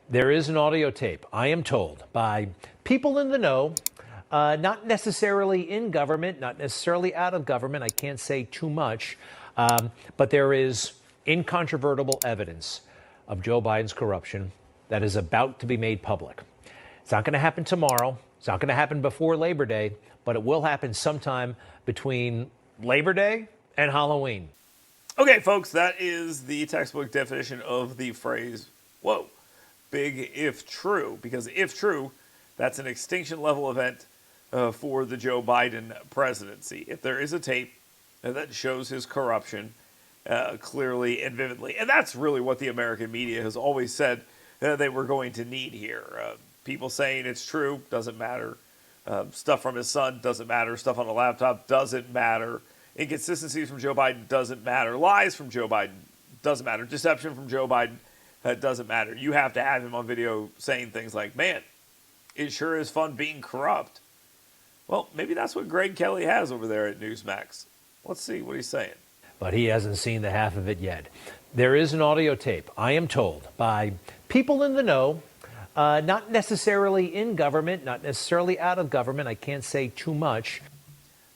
There is an audio tape, I am told, by people in the know, not necessarily in government, not necessarily out of government. I can't say too much, but there is incontrovertible evidence of Joe Biden's corruption that is about to be made public. It's not going to happen tomorrow. It's not going to happen before Labor Day, but it will happen sometime between Labor Day and Halloween. Okay, folks, that is the textbook definition of the phrase, whoa, big if true, because if true, that's an extinction level event for the Joe Biden presidency. If there is a tape that shows his corruption clearly and vividly, and that's really what the American media has always said they were going to need here. People saying it's true, doesn't matter. Stuff from his son doesn't matter. Stuff on a laptop doesn't matter. Inconsistencies from Joe Biden doesn't matter. Lies from Joe Biden doesn't matter. Deception from Joe Biden doesn't matter. You have to have him on video saying things like, man, it sure is fun being corrupt. Well, maybe that's what Greg Kelly has over there at Newsmax. Let's see what he's saying. But he hasn't seen the half of it yet. There is an audio tape, I am told, by people in the know, not necessarily in government, not necessarily out of government. I can't say too much.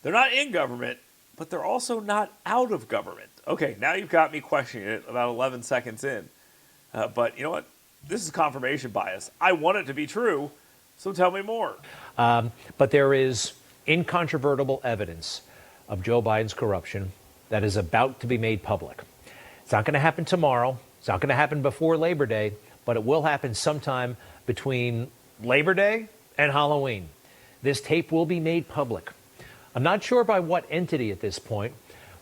They're not in government, but they're also not out of government. Okay, now you've got me questioning it about 11 seconds in. But you know what? This is confirmation bias. I want it to be true, so tell me more. But there is incontrovertible evidence of Joe Biden's corruption that is about to be made public. It's not going to happen tomorrow. It's not going to happen before Labor Day, but it will happen sometime between Labor Day and Halloween. This tape will be made public. I'm not sure by what entity at this point,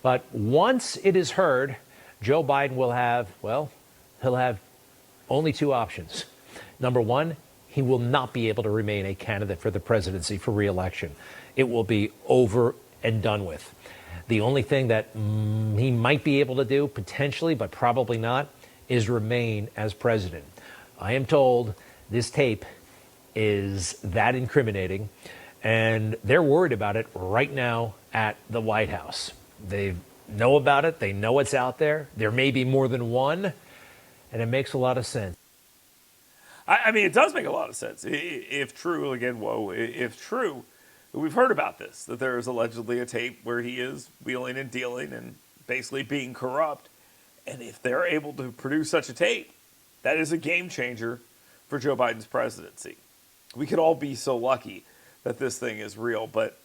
but once it is heard, Joe Biden will have, well, he'll have only two options. Number one, he will not be able to remain a candidate for the presidency for re-election. It will be over and done with. The only thing that he might be able to do, potentially, but probably not, is remain as president. I am told this tape is that incriminating, and they're worried about it right now at the White House. They know about it. They know it's out there. There may be more than one, and it makes a lot of sense. I mean, it does make a lot of sense. If true, again, whoa, if true, we've heard about this, that there is allegedly a tape where he is wheeling and dealing and basically being corrupt. And if they're able to produce such a tape, that is a game changer for Joe Biden's presidency. We could all be so lucky that this thing is real, but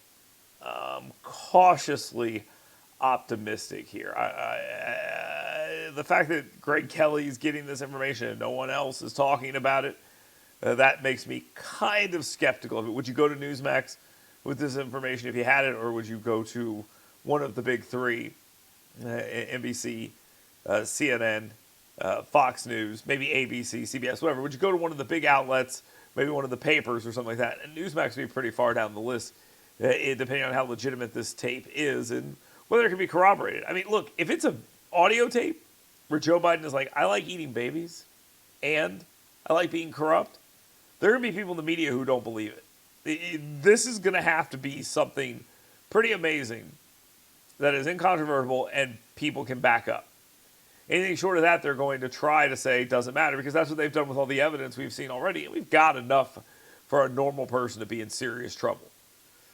cautiously optimistic here. The fact that Greg Kelly is getting this information and no one else is talking about it, that makes me kind of skeptical of it. Would you go to Newsmax with this information if you had it, or would you go to one of the big three, NBC, CNN, Fox News, maybe ABC, CBS, whatever? Would you go to one of the big outlets, maybe one of the papers or something like that? And Newsmax would be pretty far down the list, depending on how legitimate this tape is and whether it can be corroborated. I mean, look, if it's an audio tape where Joe Biden is like, I like eating babies and I like being corrupt, there are going to be people in the media who don't believe it. This is going to have to be something pretty amazing that is incontrovertible and people can back up. Anything short of that, they're going to try to say doesn't matter, because that's what they've done with all the evidence we've seen already. And we've got enough for a normal person to be in serious trouble.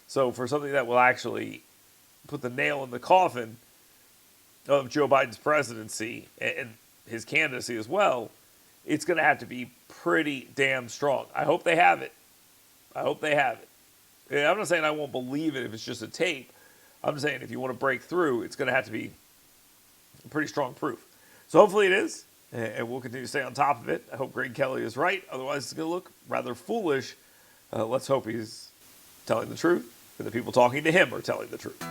So for something that will actually put the nail in the coffin of Joe Biden's presidency and his candidacy as well, it's going to have to be pretty damn strong. I hope they have it. I hope they have it. And I'm not saying I won't believe it if it's just a tape. I'm just saying if you want to break through, it's going to have to be pretty strong proof. So hopefully it is, and we'll continue to stay on top of it. I hope Greg Kelly is right. Otherwise, it's going to look rather foolish. Let's hope he's telling the truth, and the people talking to him are telling the truth.